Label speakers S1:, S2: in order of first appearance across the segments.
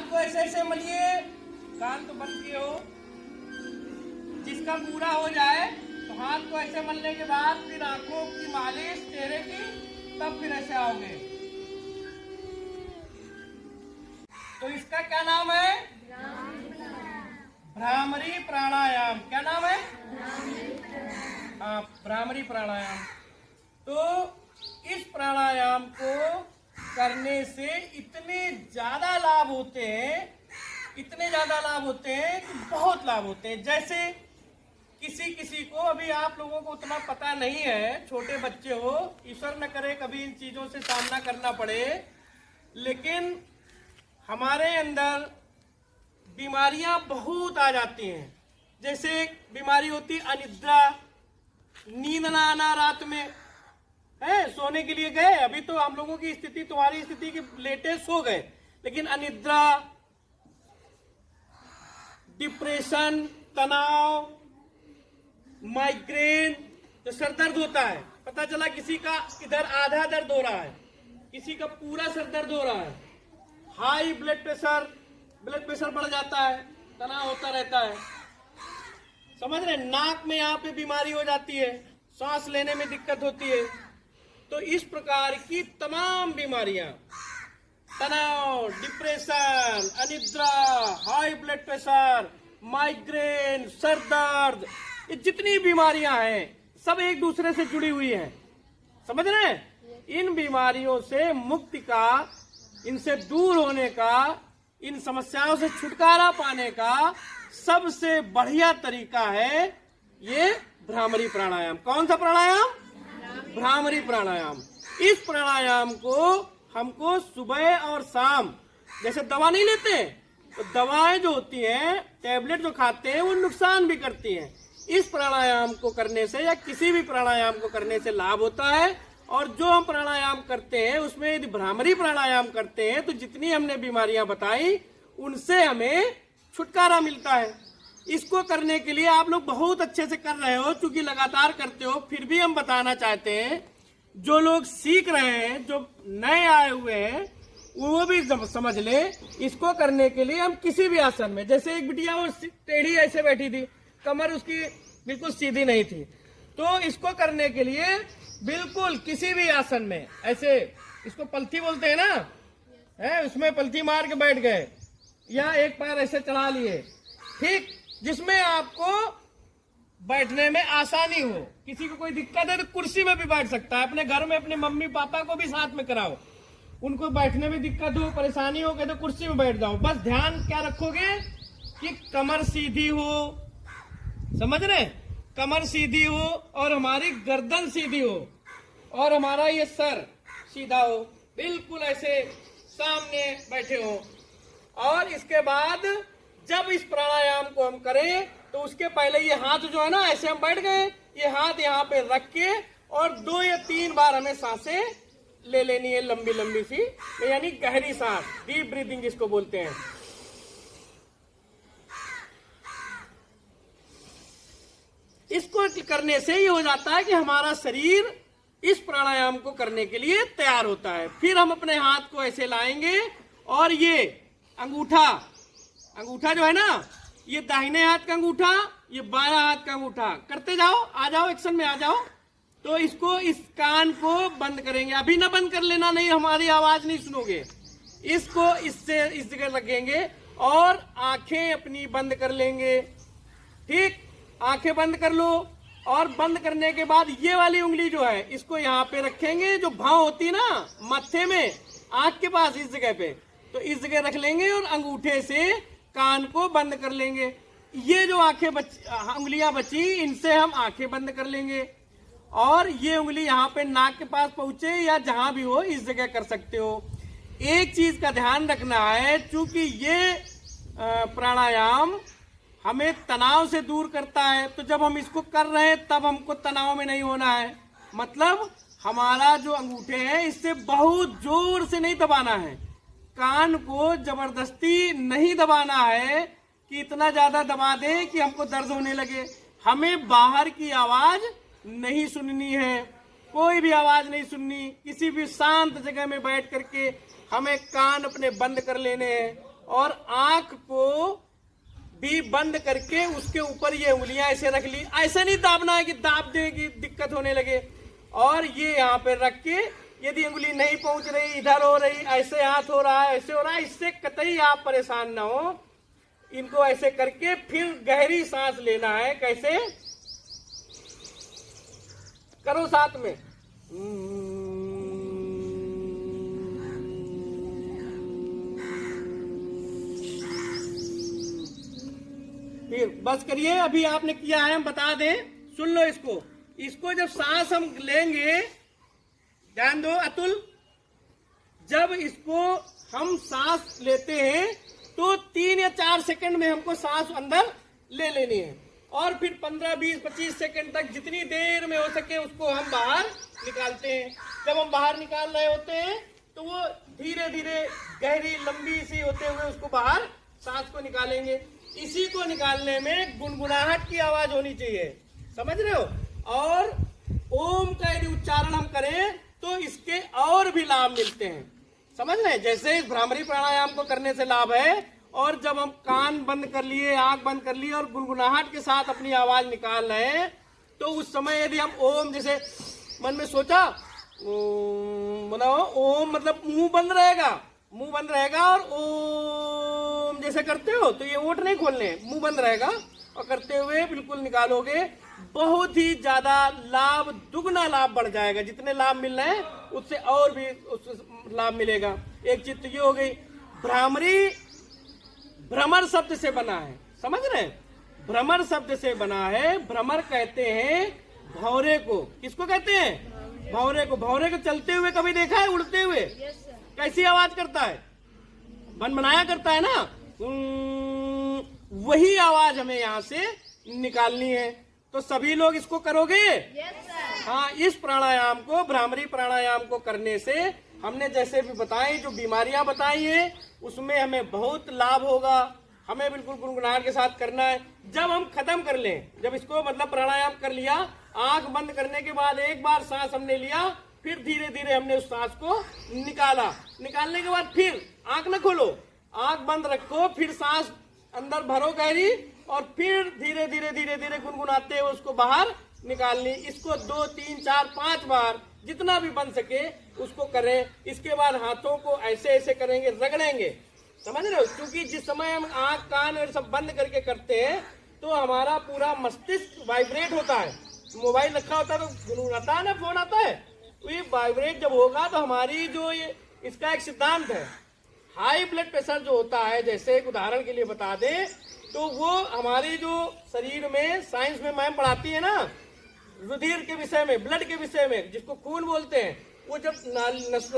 S1: को ऐसे ऐसे मलिए, कान तो बंद किए हो। जिसका पूरा हो जाए तो हाथ को ऐसे मलने के बाद फिर आंखों की मालिश चेहरे की, तब फिर ऐसे आओगे। तो इसका क्या नाम है? भ्रामरी प्राणायाम। क्या नाम है? हाँ, भ्रामरी प्राणायाम। तो इस प्राणायाम को करने से इतने ज्यादा लाभ होते हैं, इतने ज्यादा लाभ होते हैं कि बहुत लाभ होते हैं। जैसे किसी किसी को, अभी आप लोगों को उतना पता नहीं है, छोटे बच्चे हो, ईश्वर न करे कभी इन चीजों से सामना करना पड़े, लेकिन हमारे अंदर बीमारियां बहुत आ जाती हैं। जैसे बीमारी होती अनिद्रा, नींद ना आना रात में, है सोने के लिए गए, अभी तो हम लोगों की स्थिति, तुम्हारी स्थिति की लेटे सो गए, लेकिन अनिद्रा, डिप्रेशन, तनाव, माइग्रेन, जो सर दर्द होता है, पता चला किसी का इधर आधा दर्द हो रहा है, किसी का पूरा सर दर्द हो रहा है, हाई ब्लड प्रेशर बढ़ जाता है, तनाव होता रहता है, समझ रहे? नाक में यहाँ पे बीमारी हो जाती है, सांस लेने में दिक्कत होती है। तो इस प्रकार की तमाम बीमारियां, तनाव, डिप्रेशन, अनिद्रा, high blood pressure, migraine, sir दर्द, ये जितनी बीमारियां हैं सब एक दूसरे से जुड़ी हुई हैं, समझ रहे हैं? इन बीमारियों से मुक्ति का, इनसे दूर होने का, इन समस्याओं से छुटकारा पाने का सबसे बढ़िया तरीका है ये भ्रामरी प्राणायाम। कौन सा प्राणायाम? भ्रामरी प्राणायाम। इस प्राणायाम को हमको सुबह और शाम, जैसे दवा नहीं लेते तो दवाएं जो होती हैं, टैबलेट जो खाते हैं, वो नुकसान भी करती हैं। इस प्राणायाम को करने से या किसी भी प्राणायाम को करने से लाभ होता है। और जो हम प्राणायाम करते हैं उसमें यदि भ्रामरी प्राणायाम करते हैं तो जितनी हमने बीमारियां बताई उनसे हमें छुटकारा मिलता है। इसको करने के लिए आप लोग बहुत अच्छे से कर रहे हो, चूंकि लगातार करते हो, फिर भी हम बताना चाहते हैं, जो लोग सीख रहे हैं, जो नए आए हुए हैं, वो भी समझ ले। इसको करने के लिए हम किसी भी आसन में, जैसे एक बिटिया वो टेढ़ी ऐसे बैठी थी, कमर उसकी बिल्कुल सीधी नहीं थी, तो इसको करने के लिए बिल्कुल किसी भी आसन में ऐसे, इसको पलथी बोलते हैं ना, है, उसमें पलथी मार के बैठ गए या एक पैर ऐसे चढ़ा लिए, ठीक, जिसमें आपको बैठने में आसानी हो। किसी को कोई दिक्कत है तो कुर्सी में भी बैठ सकता है। अपने घर में अपने मम्मी पापा को भी साथ में कराओ, उनको बैठने में दिक्कत हो, परेशानी हो तो कुर्सी में बैठ जाओ। बस ध्यान क्या रखोगे कि कमर सीधी हो, समझ रहे? कमर सीधी हो और हमारी गर्दन सीधी हो और हमारा ये सर सीधा हो, बिल्कुल ऐसे सामने बैठे हो। और इसके बाद जब इस प्राणायाम को हम करें तो उसके पहले ये हाथ जो है ना, ऐसे हम बैठ गए, ये हाथ यहाँ पे रख के और 2 या 3 बार हमें सांसें ले लेनी है, लंबी लंबी सी, यानी गहरी सांस, डीप ब्रीदिंग जिसको बोलते हैं। इसको करने से ये हो जाता है कि हमारा शरीर इस प्राणायाम को करने के लिए तैयार होता है। फिर हम अपने हाथ को ऐसे लाएंगे और ये अंगूठा जो है ना, ये दाहिने हाथ का अंगूठा, ये बायां हाथ का अंगूठा, करते जाओ, आ जाओ, एक्शन में आ जाओ। तो इसको, इस कान को बंद करेंगे, अभी ना बंद कर लेना, नहीं हमारी आवाज नहीं सुनोगे। इसको इससे इस जगह रखेंगे और आंखें अपनी बंद कर लेंगे, ठीक, आंखें बंद कर लो। और बंद करने के बाद ये वाली उंगली जो है इसको यहाँ पे रखेंगे, जो भाव होती ना मत्थे में, आंख के पास, इस जगह पे, तो इस जगह रख लेंगे और अंगूठे से कान को बंद कर लेंगे। ये जो उंगलियां बची, इनसे हम आंखें बंद कर लेंगे और ये उंगली यहाँ पे नाक के पास पहुंचे या जहां भी हो, इस जगह कर सकते हो। एक चीज का ध्यान रखना है, चूंकि ये प्राणायाम हमें तनाव से दूर करता है, तो जब हम इसको कर रहे हैं तब हमको तनाव में नहीं होना है। मतलब हमारा जो अंगूठे हैं इससे बहुत जोर से नहीं दबाना है, कान को जबरदस्ती नहीं दबाना है कि इतना ज्यादा दबा दे कि हमको दर्द होने लगे। हमें बाहर की आवाज नहीं सुननी है, कोई भी आवाज नहीं सुननी। किसी भी शांत जगह में बैठ करके हमें कान अपने बंद कर लेने हैं और आंख को भी बंद करके उसके ऊपर ये उंगलियां ऐसे रख ली। ऐसे नहीं दाबना है कि दाब दे कि दिक्कत होने लगे। और ये यहाँ पे रख के यदि उंगली नहीं पहुंच रही, इधर हो रही, ऐसे हाथ हो रहा है, ऐसे हो रहा है, इससे कतई आप परेशान ना हो। इनको ऐसे करके फिर गहरी सांस लेना है। कैसे करो साथ में, फिर बस करिए। अभी आपने किया है, हम बता दें, सुन लो इसको। इसको जब सांस हम लेंगे, ध्यान दो अतुल, जब इसको हम सांस लेते हैं तो 3 या 4 सेकंड में हमको सांस अंदर ले लेनी है और फिर 15, 20, 25 सेकंड तक जितनी देर में हो सके उसको हम बाहर निकालते हैं। जब हम बाहर निकाल रहे होते हैं तो वो धीरे धीरे गहरी लंबी सी होते हुए उसको बाहर सांस को निकालेंगे। इसी को निकालने में गुनगुनाहट की आवाज होनी चाहिए, समझ रहे हो। और ओम का यदि उच्चारण हम करें तो इसके और भी लाभ मिलते हैं, समझ रहे हैं। जैसे इस भ्रामरी प्राणायाम को करने से लाभ है, और जब हम कान बंद कर लिए, आंख बंद कर लिए और गुनगुनाहट के साथ अपनी आवाज निकाल रहे हैं, तो उस समय यदि हम ओम जैसे मन में सोचा, बनाओ ओम, मतलब मुंह बंद रहेगा और ओम जैसे करते हो तो ये ओठ नहीं खोलने, मुंह बंद रहेगा और करते हुए बिल्कुल निकालोगे। बहुत ही ज्यादा लाभ, दुगना लाभ बढ़ जाएगा। जितने लाभ मिल रहे हैं उससे और भी लाभ मिलेगा। एक चीज तो ये हो गई। भ्रामरी भ्रमर शब्द से बना है, समझ रहे हैं। भ्रमर शब्द से बना है। भ्रमर कहते हैं भौरे को। किसको कहते हैं? भौरे को। भौरे को चलते हुए कभी देखा है? उड़ते हुए कैसी आवाज करता है? बनबनाया करता है ना। वही आवाज हमें यहाँ से निकालनी है। तो सभी लोग इसको करोगे? हाँ, इस प्राणायाम को, भ्रामरी प्राणायाम को करने से हमने जैसे भी बताई, जो बीमारियां बताई हैं, उसमें हमें बहुत लाभ होगा। हमें बिल्कुल गुनगुनाहट के साथ करना है। जब हम खत्म कर लें, जब इसको मतलब प्राणायाम कर लिया, आंख बंद करने के बाद एक बार सांस हमने लिया, फिर धीरे धीरे हमने उस सांस को निकाला। निकालने के बाद फिर आंख न खोलो, आंख बंद रखो, फिर सांस अंदर भरो गहरी और फिर धीरे धीरे धीरे धीरे गुनगुनाते हुए उसको बाहर निकालनी। इसको 2, 3, 4, 5 बार जितना भी बन सके उसको करें। इसके बाद हाथों को ऐसे ऐसे करेंगे, रगड़ेंगे, समझ रहे हो। क्योंकि जिस समय हम आंख कान और सब बंद करके करते हैं तो हमारा पूरा मस्तिष्क वाइब्रेट होता है। मोबाइल रखा होता है तो गुनगुनाता है ना, फोन आता है, तो ये वाइब्रेट जब होगा तो हमारी जो ये इसका एक सिद्धांत है, हाई ब्लड प्रेशर जो होता है, जैसे एक उदाहरण के लिए बता दें तो वो हमारी जो शरीर में, साइंस में मैम पढ़ाती है ना, रुधिर के विषय में, ब्लड के विषय में, जिसको खून बोलते हैं, वो जब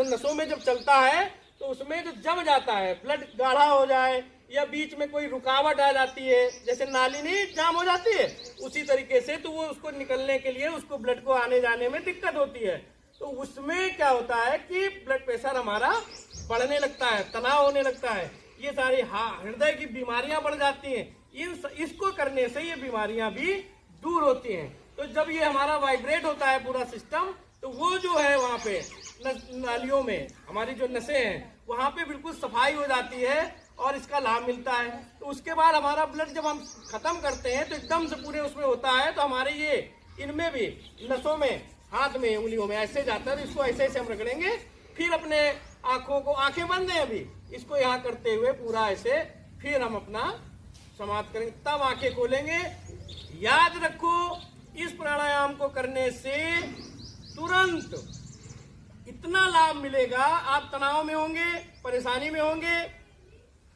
S1: नसों में जब चलता है तो उसमें जो जम जाता है, ब्लड गाढ़ा हो जाए या बीच में कोई रुकावट आ जाती है, जैसे नाली नहीं जाम हो जाती है, उसी तरीके से, तो वो उसको निकलने के लिए उसको ब्लड को आने जाने में दिक्कत होती है। तो उसमें क्या होता है कि ब्लड प्रेशर हमारा बढ़ने लगता है, तनाव होने लगता है, ये सारी हृदय की बीमारियां बढ़ जाती हैं। इसको करने से ये बीमारियां भी दूर होती हैं। तो जब ये हमारा वाइब्रेट होता है पूरा सिस्टम, तो वो जो है वहाँ पे नालियों में हमारी जो नसें हैं वहाँ पे बिल्कुल सफाई हो जाती है और इसका लाभ मिलता है। तो उसके बाद हमारा ब्लड जब हम खत्म करते हैं तो एकदम से पूरे उसमें होता है, तो हमारे ये इनमें भी नसों में, हाथ में, उंगलियों में ऐसे जाता है। तो इसको ऐसे ऐसे हम रगड़ेंगे, फिर अपने आंखों को, आंखें बंद हैं अभी, इसको यहाँ करते हुए पूरा ऐसे फिर हम अपना समाप्त करेंगे, तब आंखें खोलेंगे। याद रखो, इस प्राणायाम को करने से तुरंत इतना लाभ मिलेगा। आप तनाव में होंगे, परेशानी में होंगे,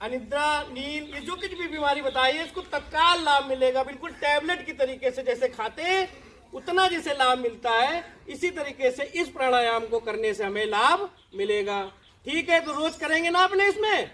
S1: अनिद्रा, नींद, ये जो कुछ भी बीमारी बताई है, इसको तत्काल लाभ मिलेगा। बिल्कुल टैबलेट की तरीके से जैसे खाते हैं उतना जैसे लाभ मिलता है, इसी तरीके से इस प्राणायाम को करने से हमें लाभ मिलेगा। ठीक है, तो रोज करेंगे ना अपने इसमें?